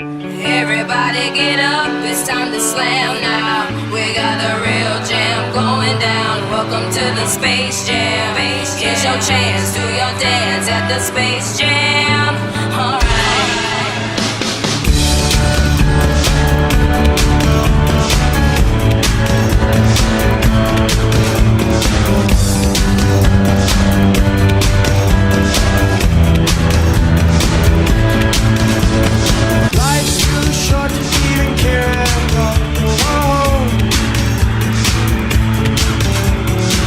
Everybody get up, it's time to slam now. We got the real jam going down. Welcome to the Space Jam. Here's your chance, do your dance at the Space Jam. Alright. Life's too short to even care at all.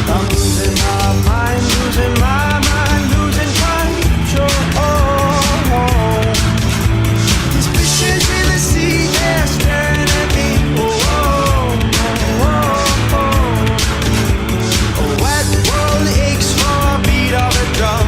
I'm losing my mind, losing my mind, losing control. These fishes in the sea, they're staring at me. A wet world aches for a beat of a drum.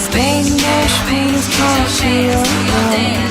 Space Jam, here's your chance, do your dance.